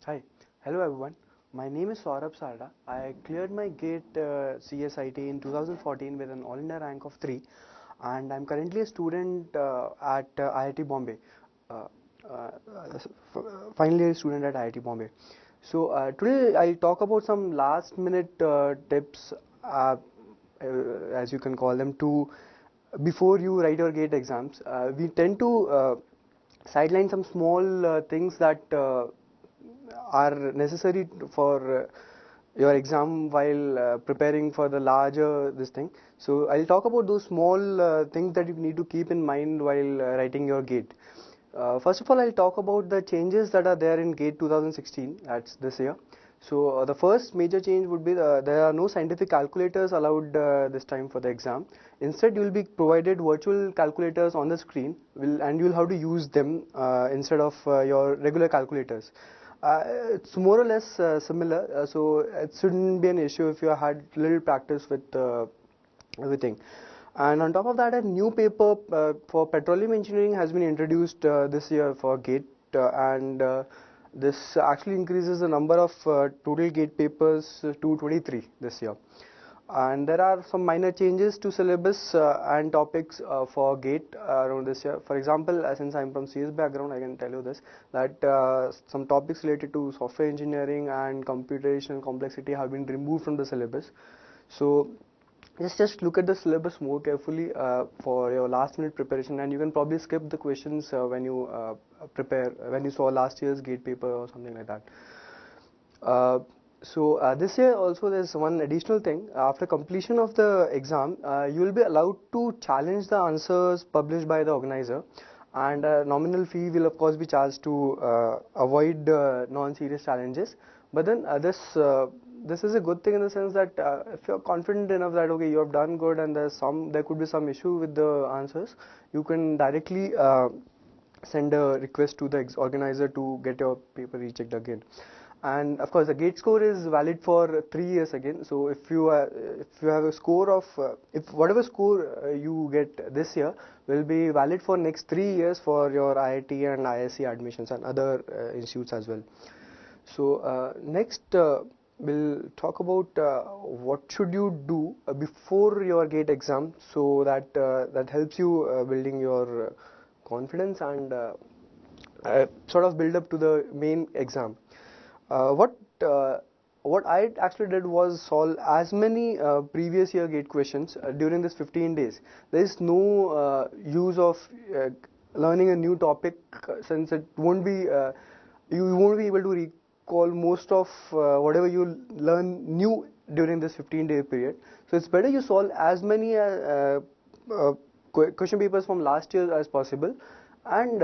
Hi, hello everyone. My name is SAURABH. I cleared my GATE CSIT in 2014 with an all-India rank of 3, and I'm currently a student at IIT Bombay. Uh, uh, Finally a student at IIT Bombay. So today I'll talk about some last-minute tips, as you can call them, to before you write your GATE exams. We tend to sideline some small things that are necessary for your exam while preparing for the larger this thing. So I'll talk about those small things that you need to keep in mind while writing your GATE. First of all, I'll talk about the changes that are there in GATE 2016, that's this year. So the first major change would be there are no scientific calculators allowed this time for the exam. Instead, you will be provided virtual calculators on the screen, and you will have to use them instead of your regular calculators. It's more or less similar, so it shouldn't be an issue if you had little practice with everything. And on top of that, a new paper for petroleum engineering has been introduced this year for GATE, and this actually increases the number of total GATE papers to 23 this year. And there are some minor changes to syllabus and topics for GATE around this year. For example, since I'm from CS background, I can tell you this, that some topics related to software engineering and computational complexity have been removed from the syllabus. So just look at the syllabus more carefully for your last minute preparation, and you can probably skip the questions when you prepare, when you saw last year's GATE paper or something like that. This year also there's one additional thing. After completion of the exam, you will be allowed to challenge the answers published by the organizer, and a nominal fee will of course be charged to avoid non-serious challenges. But then this is a good thing in the sense that if you're confident enough that okay, you have done good and there could be some issue with the answers, you can directly send a request to the organizer to get your paper rechecked again. And of course the GATE score is valid for 3 years again. So if you have a score of if whatever score you get this year will be valid for next 3 years for your IIT and ISC admissions and other institutes as well. So next we'll talk about what should you do before your GATE exam, so that that helps you building your confidence and sort of build up to the main exam. Uh, what uh, what I actually did was solve as many previous year GATE questions during this 15 days. There is no use of learning a new topic since it won't be you won't be able to recall most of whatever you learn new during this 15-day period. So it's better you solve as many question papers from last year as possible, and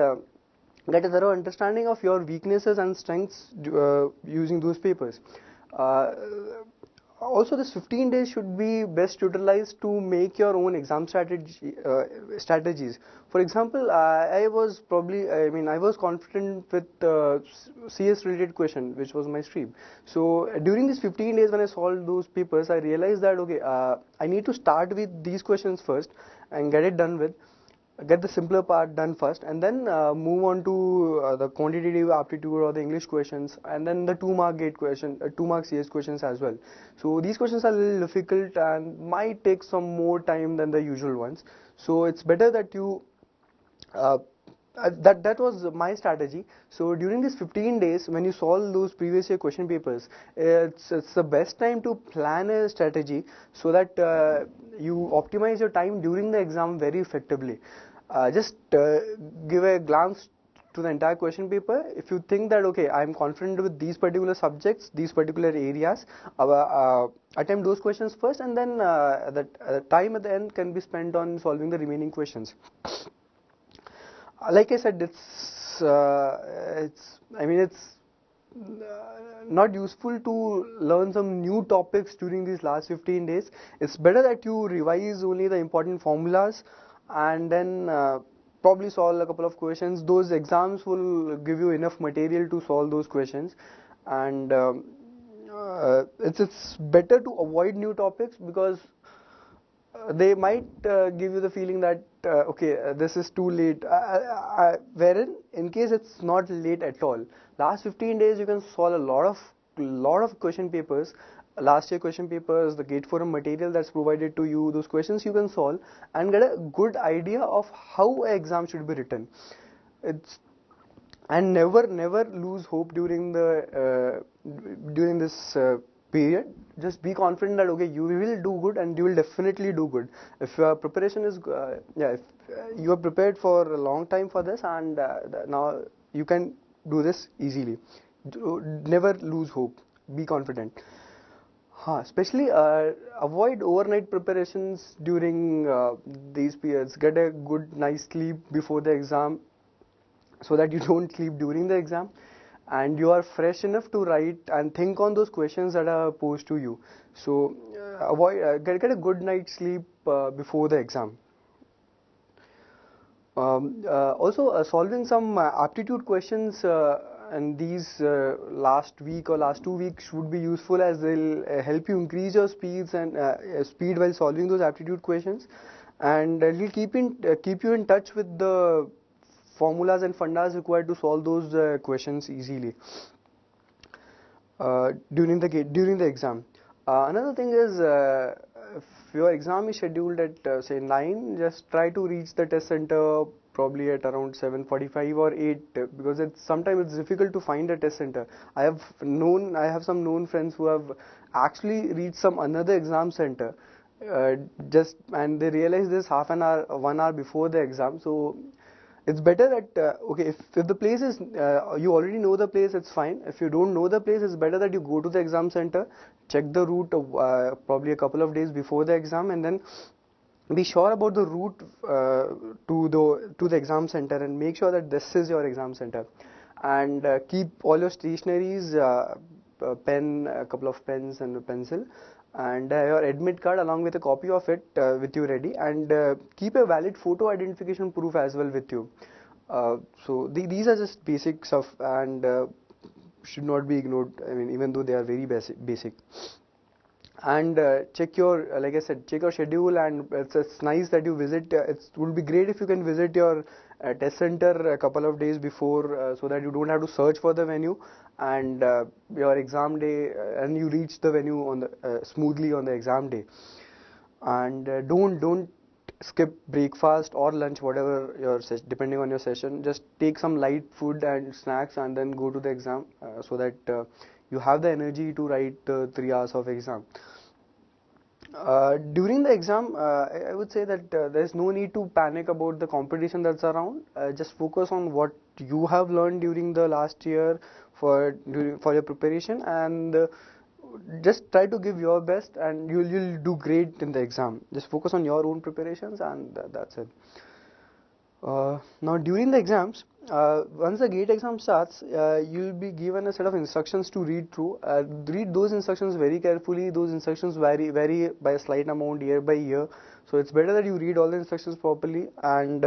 get a thorough understanding of your weaknesses and strengths using those papers. Uh, Also, this 15 days should be best utilized to make your own exam strategies. For example, I was confident with CS related question, which was my stream. So during these 15 days when I solved those papers, I realized that okay, I need to start with these questions first and get it done with, get the simpler part done first, and then move on to the quantitative aptitude or the English questions, and then the 2 mark GATE question, 2 mark CS questions as well. So these questions are a little difficult and might take some more time than the usual ones. So it's better that you that was my strategy. So during these 15 days when you solve those previous year question papers, it's the best time to plan a strategy so that you optimize your time during the exam very effectively. Just give a glance to the entire question paper. If you think that okay, I'm confident with these particular subjects, these particular areas, attempt those questions first, and then that time at the end can be spent on solving the remaining questions. Like I said, it's not useful to learn some new topics during these last 15 days. It's better that you revise only the important formulas and then probably solve a couple of questions. Those exams will give you enough material to solve those questions, and it's better to avoid new topics because they might give you the feeling that okay, this is too late. Wherein, in case it's not late at all, last 15 days you can solve a lot of question papers, last year question papers, the gate forum material that's provided to you. Those questions you can solve and get a good idea of how an exam should be written. It's and never lose hope during this period. Just be confident that okay, you will do good and you will definitely do good if your preparation is if you are prepared for a long time for this, and now you can do this easily. Never lose hope, be confident. Especially avoid overnight preparations during these periods. Get a good nice sleep before the exam so that you don't sleep during the exam and you are fresh enough to write and think on those questions that are posed to you. So avoid get a good night's sleep before the exam. Also, solving some aptitude questions in these last week or last 2 weeks would be useful, as they'll help you increase your speed while solving those aptitude questions, and it'll keep you in touch with the formulas and fundas required to solve those questions easily during the exam. Another thing is, if your exam is scheduled at say 9, just try to reach the test center probably at around 7:45 or 8, because sometimes it's difficult to find a test center. I have some known friends who have actually reached some another exam center just and they realize this half an hour, 1 hour before the exam. So it's better that okay, if the place is you already know the place, it's fine. If you don't know the place, it's better that you go to the exam center, check the route probably a couple of days before the exam, and then be sure about the route to the exam center, and make sure that this is your exam center, and keep all your stationaries, a pen, a couple of pens and a pencil, and your admit card along with a copy of it with you ready, and keep a valid photo identification proof as well with you. So these are just basic stuff, and should not be ignored. I mean, even though they are very basic. And check your, like I said, check your schedule, and it's nice that you visit. It would be great if you can visit your test center a couple of days before, so that you don't have to search for the venue, and your exam day, and you reach the venue on the smoothly on the exam day. And don't skip breakfast or lunch, whatever your depending on your session. Just take some light food and snacks, and then go to the exam, so that you have the energy to write 3 hours of exam. During the exam, I would say that there's no need to panic about the competition that's around. Just focus on what you have learned during the last year for your preparation, and just try to give your best, and you'll do great in the exam. Just focus on your own preparations, and that's it. Now during the exams, once the gate exam starts, you'll be given a set of instructions to read through. Read those instructions very carefully. Those instructions vary by a slight amount year by year. So it's better that you read all the instructions properly, and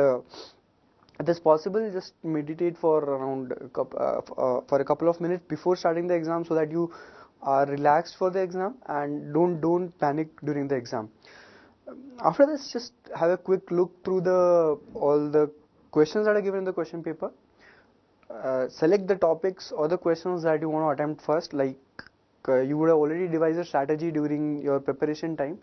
if it's possible, just meditate for around for a couple of minutes before starting the exam, so that you are relaxed for the exam, and don't panic during the exam. After this, just have a quick look through all the questions that are given in the question paper. Select the topics or the questions that you want to attempt first. Like you would have already devised a strategy during your preparation time.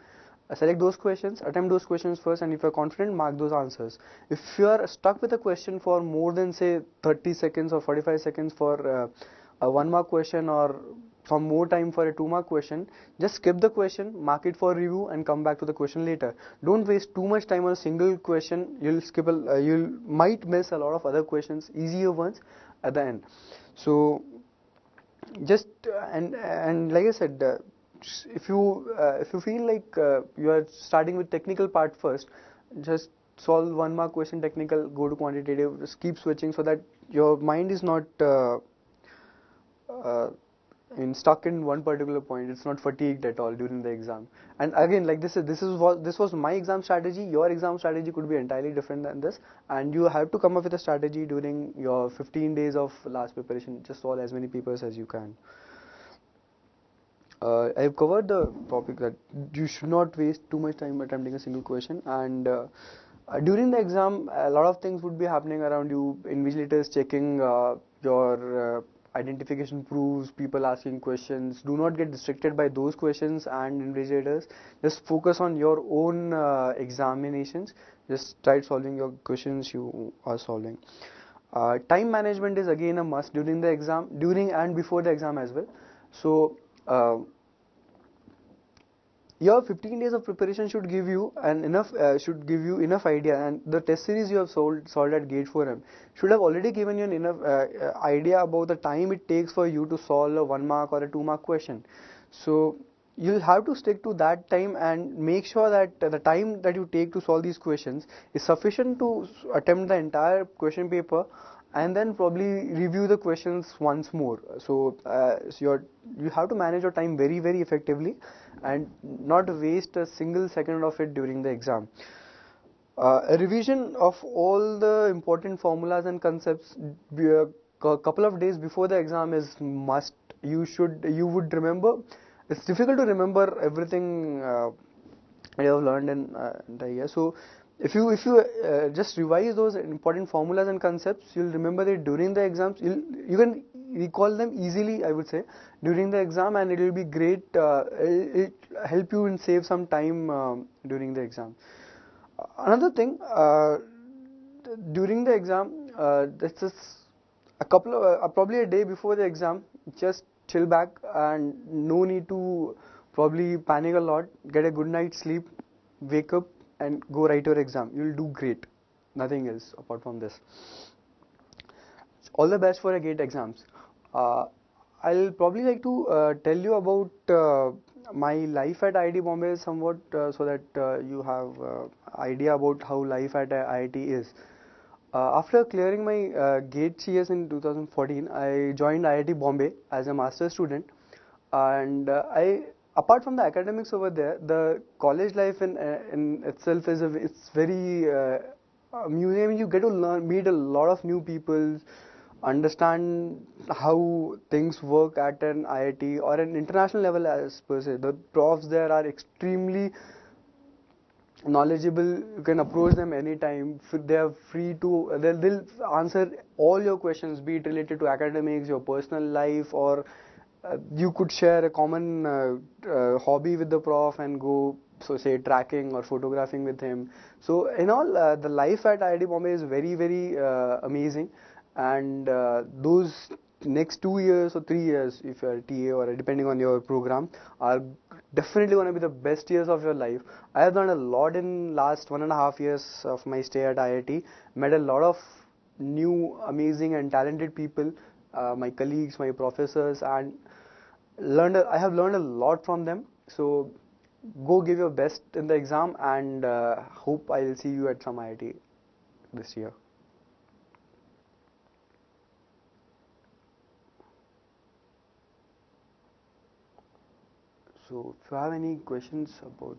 Select those questions, attempt those questions first, and if you're confident, mark those answers. If you are stuck with a question for more than say 30 seconds or 45 seconds for a 1 mark question, or some more time for a 2 mark question, just skip the question, mark it for review, and come back to the question later. Don't waste too much time on a single question. You'll might miss a lot of other questions, easier ones, at the end. So just and like I said, if you feel like you are starting with technical part first, just solve 1 mark question technical, go to quantitative, just keep switching, so that your mind is not stuck in one particular point. It's not fatigued at all during the exam. And again, like this was my exam strategy. Your exam strategy could be entirely different than this, and you have to come up with a strategy during your 15 days of last preparation. Just solve as many papers as you can. I've covered the topic that you should not waste too much time attempting a single question, and during the exam, a lot of things would be happening around you. Invigilators checking your identification proofs, people asking questions. Do not get distracted by those questions and invigilators. Just focus on your own examinations. Just try solving your questions you are solving. Time management is again a must during the exam, during and before the exam as well. So. Your 15 days of preparation should give you enough idea, and the test series you have solved at Gate 4M should have already given you an enough idea about the time it takes for you to solve a 1 mark or a 2 mark question. So you'll have to stick to that time and make sure that the time that you take to solve these questions is sufficient to attempt the entire question paper and then probably review the questions once more. So you have to manage your time very effectively and not waste a single second of it during the exam. A revision of all the important formulas and concepts a couple of days before the exam is must. You would remember. It's difficult to remember everything you have learned in the year. So if you just revise those important formulas and concepts, you'll remember it during the exams. You can recall them easily, I would say, during the exam, and it will be great. It help you and save some time during the exam. Another thing, during the exam, this is probably a day before the exam, just chill back and no need to probably panic a lot. Get a good night's sleep, wake up and go write your exam. You'll do great. Nothing else apart from this. All the best for your GATE exams. Uh, I'll probably like to tell you about my life at IIT Bombay somewhat so that you have idea about how life at IIT is. After clearing my GATE CS in 2014, I joined IIT Bombay as a master's student, and apart from the academics over there, the college life in itself it's very amusing. I mean, you get to meet a lot of new people, understand how things work at an IIT or an international level as per se. The profs there are extremely knowledgeable. You can approach them anytime. They are free to they'll answer all your questions, be it related to academics, your personal life, or you could share a common hobby with the prof and go, so say, tracking or photographing with him. So in all, the life at IIT Bombay is very amazing, and those next 2 years or 3 years, if you're a TA or depending on your program, are definitely going to be the best years of your life. I have done a lot in last 1.5 years of my stay at IIT. Met a lot of new, amazing, and talented people, my colleagues, my professors, and I have learned a lot from them. So go give your best in the exam, and hope I'll see you at some IIT this year. So if you have any questions about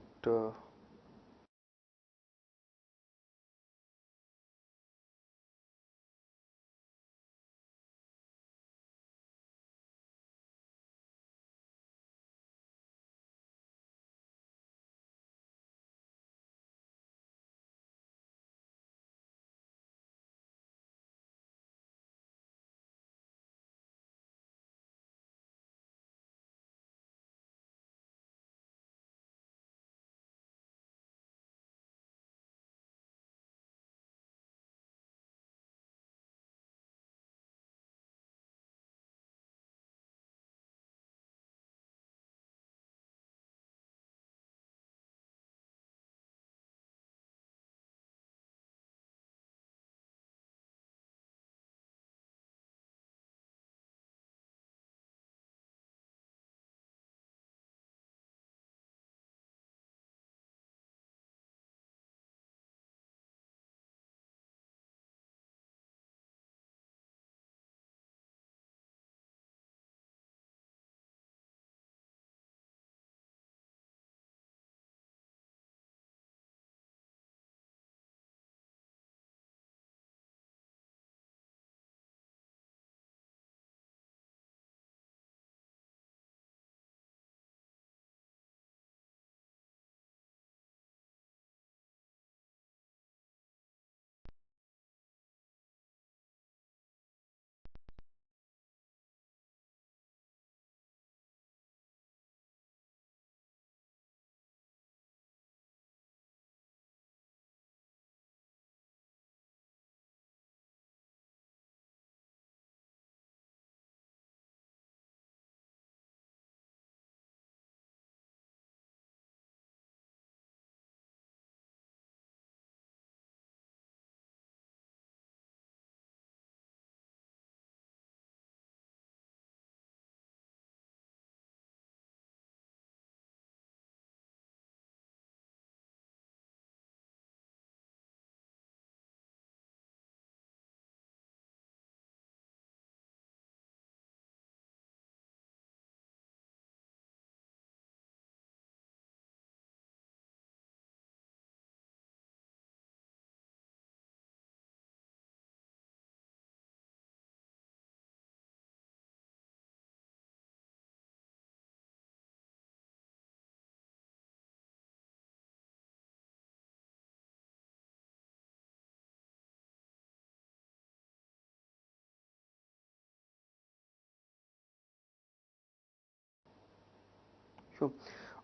Sure.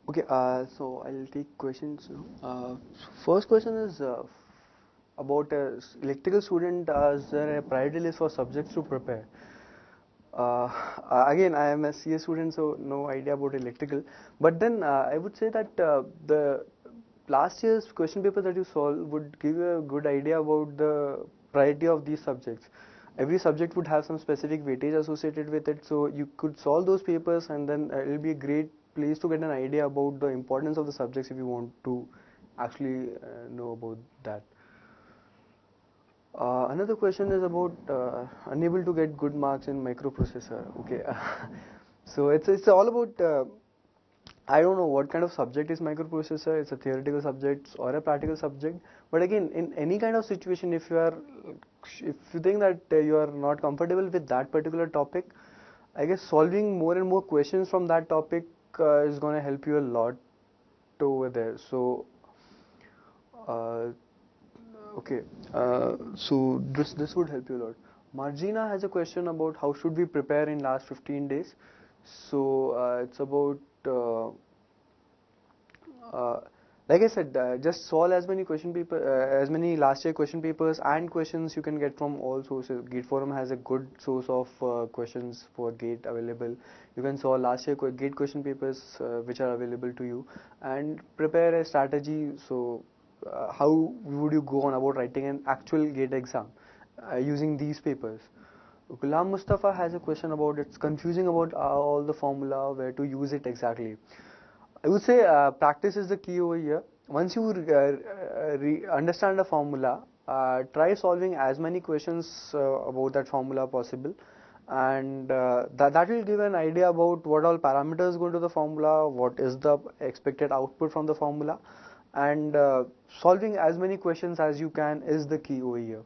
Okay, so I'll take questions now. First question is about electrical student. Is there a priority list for subjects to prepare? Uh, Again, I am a CS student, so no idea about electrical. But then I would say that the last year's question paper that you solved would give you a good idea about the priority of these subjects. Every subject would have some specific weightage associated with it, so you could solve those papers, and then it will be a great place to get an idea about the importance of the subjects if you want to actually know about that. Another question is about unable to get good marks in microprocessor. Okay, so it's all about I don't know what kind of subject is microprocessor. It's a theoretical subject or a practical subject. But again, in any kind of situation, if you think that you are not comfortable with that particular topic, I guess solving more and more questions from that topic is going to help you a lot over there. So. Uh, Okay, so this would help you a lot. Margina has a question about how should we prepare in last 15 days. So it's about uh, like I said, just solve as many as many last year question papers and questions you can get from all sources. Gate Forum has a good source of questions for Gate available. You can solve last year Gate question papers which are available to you, and prepare a strategy. So how would you go on about writing an actual Gate exam using these papers? Ghulam Mustafa has a question about it's confusing about all the formula, where to use it exactly. I would say practice is the key over here. Once you understand the formula, try solving as many questions about that formula possible, and that will give an idea about what all parameters go into the formula, what is the expected output from the formula, and solving as many questions as you can is the key over here.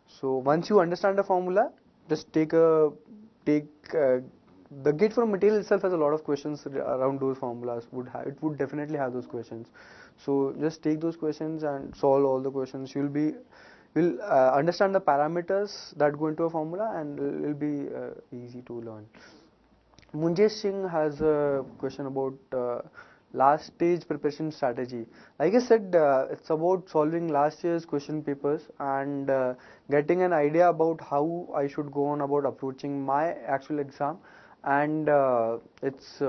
So once you understand the formula, just take the Gate Forum material itself has a lot of questions around those formulas. It would definitely have those questions. So just take those questions and solve all the questions. You'll understand the parameters that go into a formula, and it will be easy to learn. Munjesh Singh has a question about last stage preparation strategy. Like I said, it's about solving last year's question papers and getting an idea about how I should go on about approaching my actual exam, and it's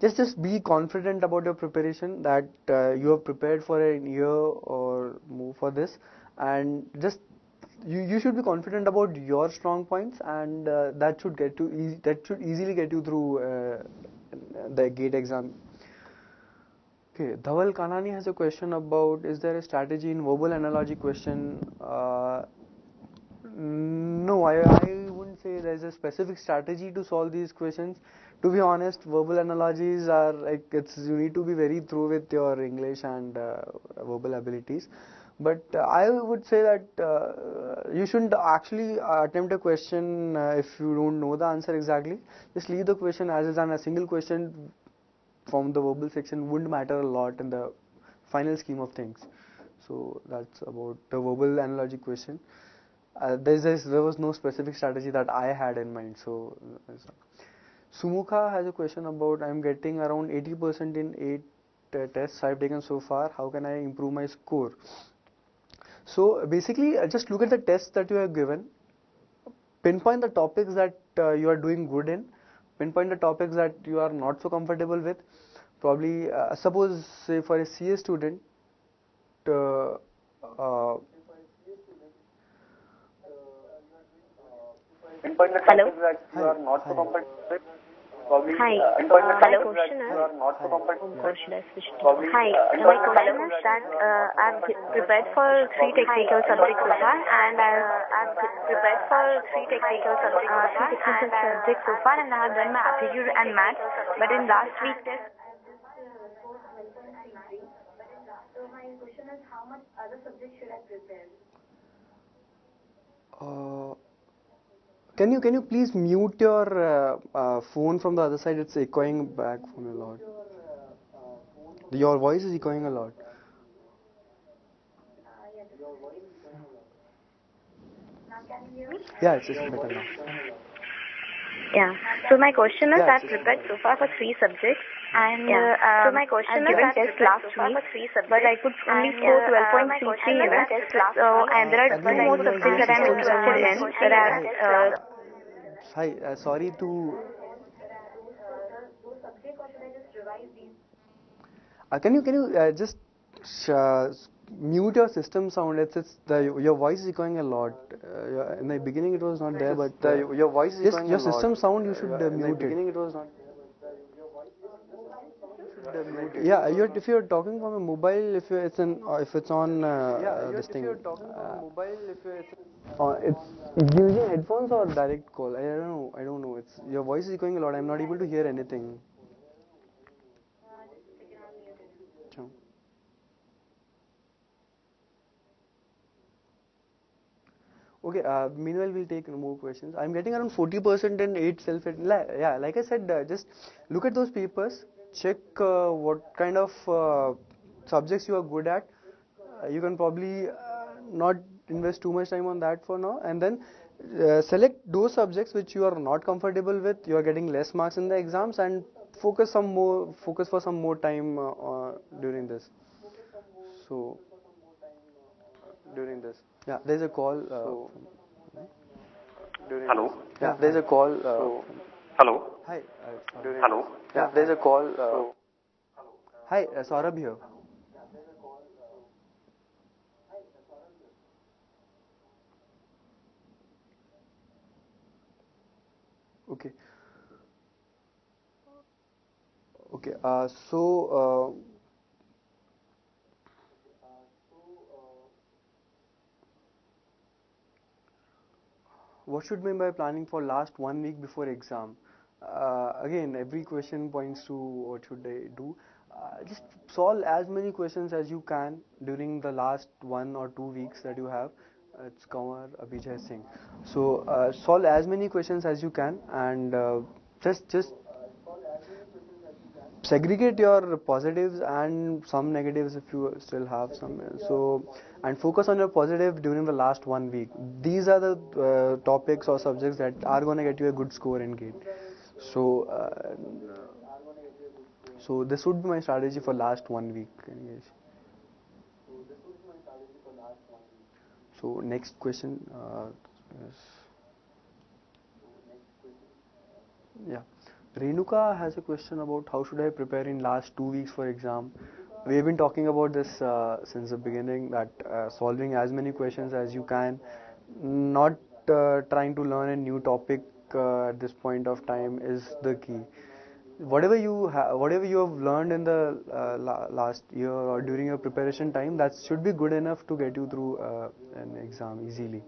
just be confident about your preparation, that you have prepared for a year or more for this, and just you should be confident about your strong points, and that should easily get you through the Gate exam. Okay, Dhaval Kanani has a question about, is there a strategy in verbal analogy question? No, I wouldn't say there's a specific strategy to solve these questions. To be honest, verbal analogies are like, you need to be very through with your English and verbal abilities. But I would say that you shouldn't actually attempt a question if you don't know the answer exactly. Just leave the question as is, and a single question from the verbal section wouldn't matter a lot in the final scheme of things. So that's about the verbal analogy question. There was no specific strategy that I had in mind. So Sumukha has a question about, I'm getting around 80% in 8 tests I've taken so far. How can I improve my score? So basically, just look at the tests that you have given, pinpoint the topics that you are doing good in, pinpoint the topics that you are not so comfortable with. Probably, suppose, say, for a CA student, uh, uh, pinpoint the topics that you are not so comfortable with. Probably, Hi, my question is, should I switch to? Probably, Hi, my question is that I've prepared for 3 technical subjects so far, and I've prepared for 3 technical subjects so far, and I have done my aptitude and maths, but in last week test. So my question is, how much other subjects should I prepare? Can you please mute your phone from the other side? It's echoing back from a lot. Your voice is echoing a lot. Now can you hear me? Yeah, it's better now. Yeah. So my question is, I've prepared so far for 3 subjects, and so my question is, I've given test last week, but I could only score 12.33 in it. So and there are 2 more subjects that I'm interested in. That I've Hi, sorry to. those subjects, or should I just revise these? Can you just mute your system sound? It's your voice is echoing a lot. In the beginning it was not there, but your voice is just echoing your a lot. system sound you should In the mute it. beginning it was not. Yeah, if you're talking from a mobile, if it's on this thing. It's using headphones or direct call. I don't know. It's your voice is echoing a lot. I'm not able to hear anything. Sure. Okay, meanwhile we'll take more questions. I'm getting around 40% in 8 yeah, like I said, just look at those papers, check what kind of subjects you are good at. You can probably not invest too much time on that for now, and then select those subjects which you are not comfortable with, you are getting less marks in the exams, and focus for some more time during this. So yeah, there's a call. Hello. Yeah, there's a call. Hello. Hi. Hello. Yeah, there's a call. Hi, SAURABH here. Okay. Okay. What should be by planning for last 1 week before exam? Again, every question points to what should I do. Just solve as many questions as you can during the last 1 or 2 weeks that you have. It's Kamar Abhijay Singh. So solve as many questions as you can, and just segregate your positives and some negatives if you still have some. So and focus on your positive during the last 1 week. These are the topics or subjects that are going to get you a good score in GATE. So this would be my strategy for last 1 week, anyways. So next question. Yeah, Renuka has a question about how should I prepare in last 2 weeks for exam. We have been talking about this since the beginning, that solving as many questions as you can, not trying to learn a new topic at this point of time is the key. Whatever you have learned in the last year or during your preparation time, that should be good enough to get you through an exam easily.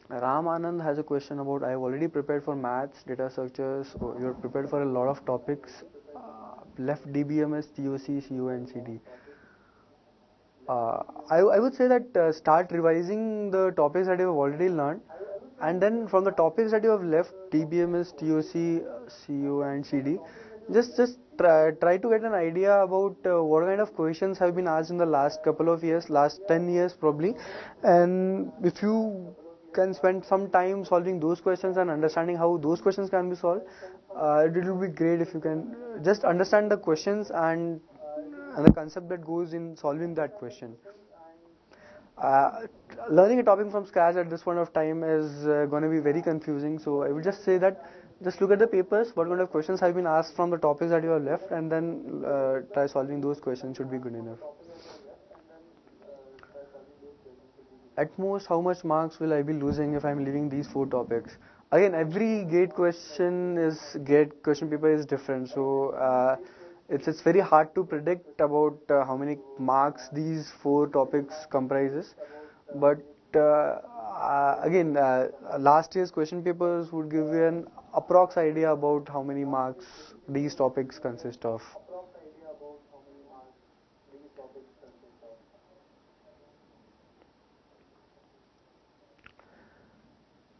Ram Anand has a question about, I have already prepared for maths, data structures. You're prepared for a lot of topics. Left DBMS, TOC, CO and CD. I would say that start revising the topics that you have already learned, and then from the topics that you have left, DBMS, TOC, CO and CD, just try to get an idea about what kind of questions have been asked in the last couple of years, last 10 years probably, and if you can spend some time solving those questions and understanding how those questions can be solved, it will be great if you can just understand the questions and the concept that goes in solving that question. Uh, Learning a topic from scratch at this point of time is going to be very confusing, so I would just say that just look at the papers, what kind of questions have been asked from the topics that you have left, and then try solving those questions should be good enough. At most, how much marks will I be losing if I'm leaving these 4 topics? Again, every gate question paper is different, so it's very hard to predict about how many marks these 4 topics comprises. But again, last year's question papers would give you an approx idea about how many marks these topics consist of.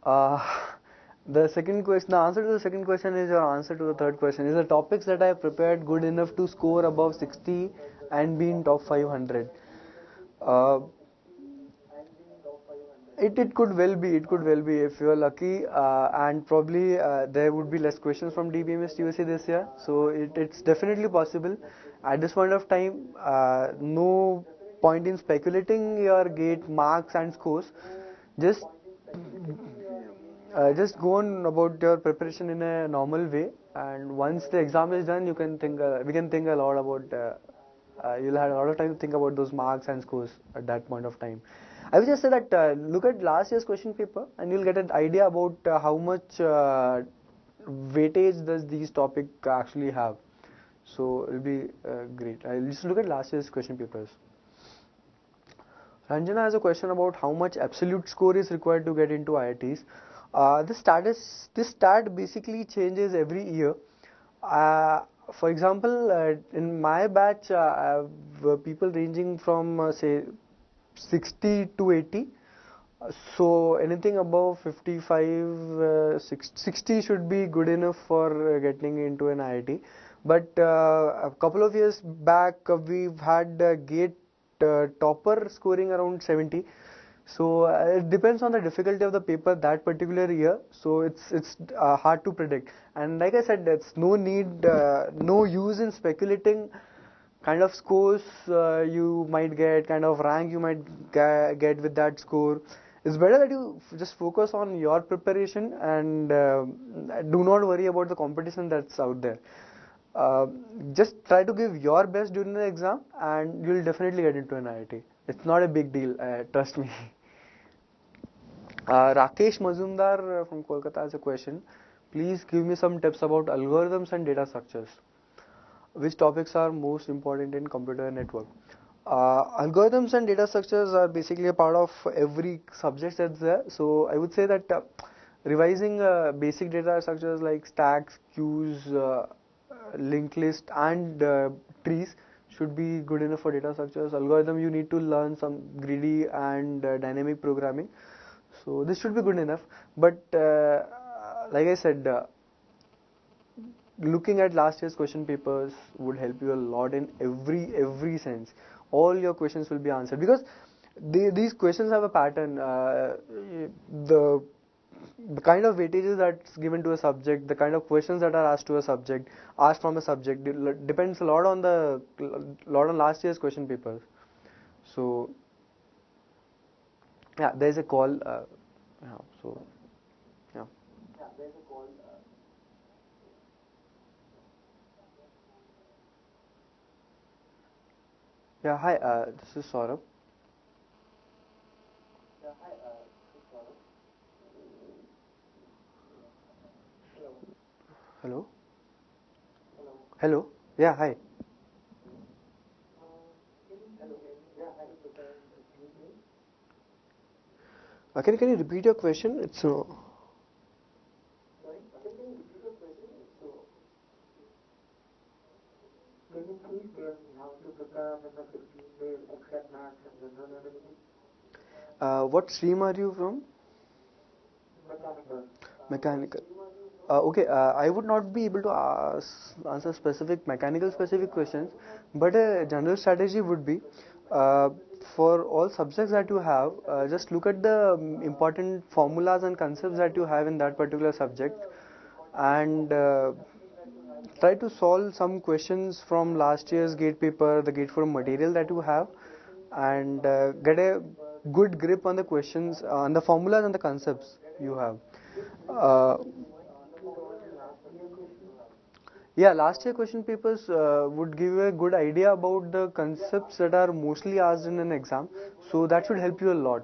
Uh, the answer to the second question is your answer to the third question. Is the topics that I have prepared good enough to score above 60 and be in top 500? It could well be. It could well be if you are lucky, and probably there would be less questions from DBMS TUC this year. So it's definitely possible. At this point of time, no point in speculating your gate marks and scores. Just just go on about your preparation in a normal way, and once the exam is done, you can think. We can think a lot about. You'll have a lot of time to think about those marks and scores at that point of time. I will just say that look at last year's question paper, and you'll get an idea about how much weightage does these topic actually have. So it'll be great. I'll just look at last year's question papers. Ranjana has a question about how much absolute score is required to get into IITs. This stat basically changes every year. For example, in my batch, I have people ranging from say 60 to 80. So anything above 55, 60 should be good enough for getting into an IIT. But a couple of years back, we've had GATE topper scoring around 70. So it depends on the difficulty of the paper that particular year. So it's hard to predict. And like I said, it's no need, no use in speculating kind of scores you might get, kind of rank you might get with that score. It's better that you just focus on your preparation and do not worry about the competition that's out there. Just try to give your best during the exam and you'll definitely get into an IIT. It's not a big deal, trust me. Rakesh Mazumdar from Kolkata has a question. Please give me some tips about algorithms and data structures. Which topics are most important in computer network? Algorithms and data structures are basically a part of every subject that's there. So I would say that revising basic data structures like stacks, queues, linked list and trees should be good enough for data structures. Algorithm, you need to learn some greedy and dynamic programming. So this should be good enough. But like I said, looking at last year's question papers would help you a lot in every sense. All your questions will be answered because these questions have a pattern. The kind of weightages that's given to a subject, the kind of questions that are asked to a subject, asked from a subject, depends a lot on last year's question papers. So yeah, there's a call. Yeah, so yeah. Yeah, hi. This is Saurabh. Hello. Hello. Yeah, hi. Can you repeat your question? It's what stream are you from? Mechanical. Okay, I would not be able to answer mechanical specific questions, but a general strategy would be for all subjects that you have, just look at the important formulas and concepts that you have in that particular subject and try to solve some questions from last year's gate paper, the gate forum material that you have, and get a good grip on the questions, on the formulas and the concepts you have. Uh, yeah, last year question papers would give you a good idea about the concepts that are mostly asked in an exam, so that should help you a lot.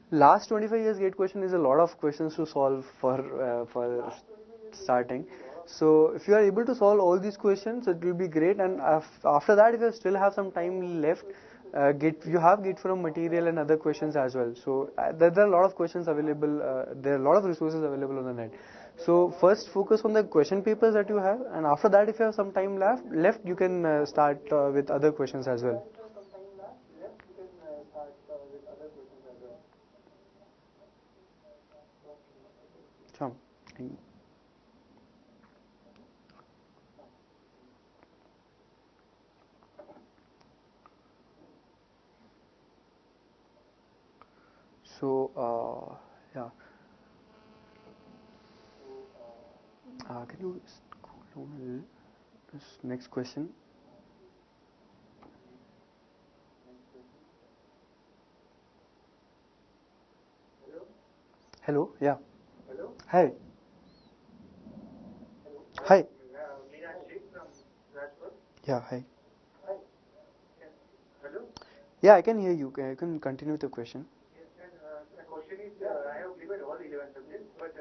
Last 25 years gate question is a lot of questions to solve for starting. So if you are able to solve all these questions, it will be great. And after that, if you still have some time left, you have gate from material and other questions as well. So there are a lot of questions available. There are a lot of resources available on the net. So first focus on the question papers that you have, and after that, if you have some time left, you can start with other questions as well. Sure. So, yeah. Can you scroll down a little? This next question. Hello. Yeah. Hello. Hi. Hello. Hi. From Rajpur. Yeah. Hi. Hi. Hello. Yeah, I can hear you. You can continue with the question. Yes, and the question is, I have given all 11 subjects, but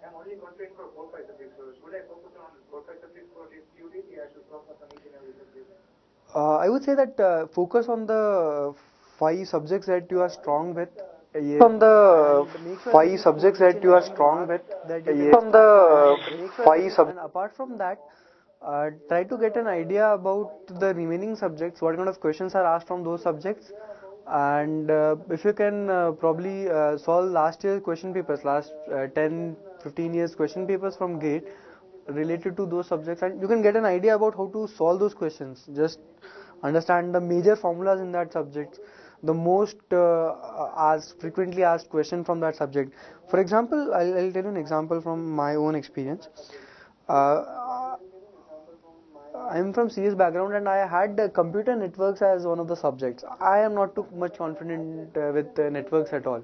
I'm only concentrating for 4-5 subjects. So should I focus on 4-5 subjects for this duty? I should focus on each and every subject. I would say that focus on the five subjects that you are strong with. From the And make sure that 5 you subjects score each that and you are every strong mark with. that you can From extract, the and make sure that 5 subjects. and apart from that, try to get an idea about the remaining subjects, what kind of questions are asked from those subjects, and if you can probably solve last year's question papers, last 10, 15 years question papers from GATE related to those subjects, and you can get an idea about how to solve those questions. Just understand the major formulas in that subject, the most frequently asked question from that subject. For example, I'll tell you an example from my own experience. uh, I'm from CS background and I had computer networks as one of the subjects. I am not too much confident with networks at all.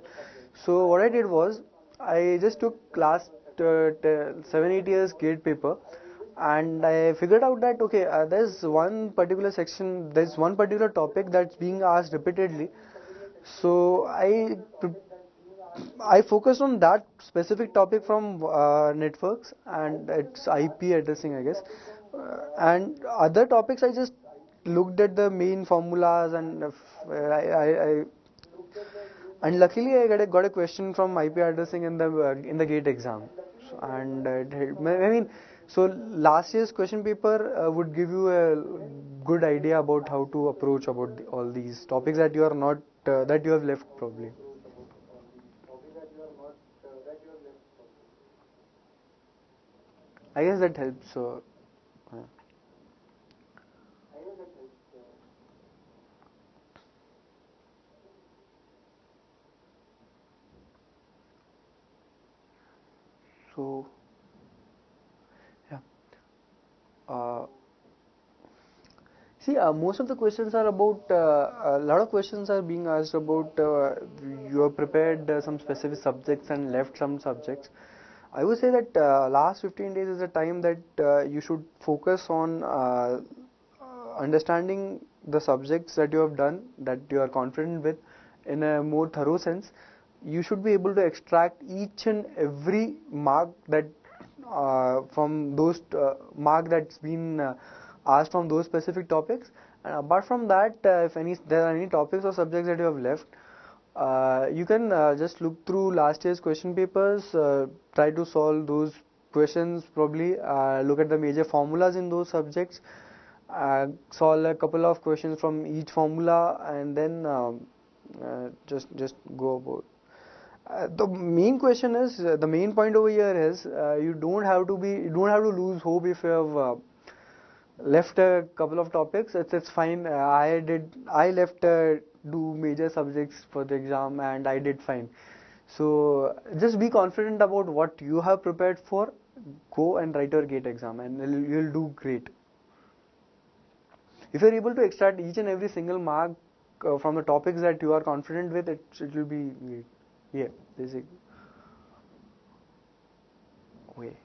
So what I did was I just took last 7-8 years GATE paper, and I figured out that okay, there's one particular section, there's one particular topic that's being asked repeatedly. So I focused on that specific topic from networks, and it's IP addressing, I guess. And other topics, I just looked at the main formulas, and and luckily got a question from IP addressing in the GATE exam. So, and I mean, so last year's question paper would give you a good idea about how to approach about all these topics that you are not that you have left probably. I guess that helps. Uh, so yeah. Uh, See, most of the questions are about, a lot of questions are being asked about you have prepared some specific subjects and left some subjects. I would say that last 15 days is a time that you should focus on understanding the subjects that you have done, that you are confident with, in a more thorough sense. You should be able to extract each and every mark that from those mark that's been asked from those specific topics. And apart from that, if there are any topics or subjects that you have left, you can just look through last year's question papers, try to solve those questions probably, look at the major formulas in those subjects, solve a couple of questions from each formula, and then just go about. The main question is the main point over here is you don't have to lose hope if you have left a couple of topics. It's fine. I left two major subjects for the exam and I did fine. So just be confident about what you have prepared for. Go and write your GATE exam and you'll do great. If you're able to extract each and every single mark from the topics that you are confident with, it will be great. Yeah, this is way.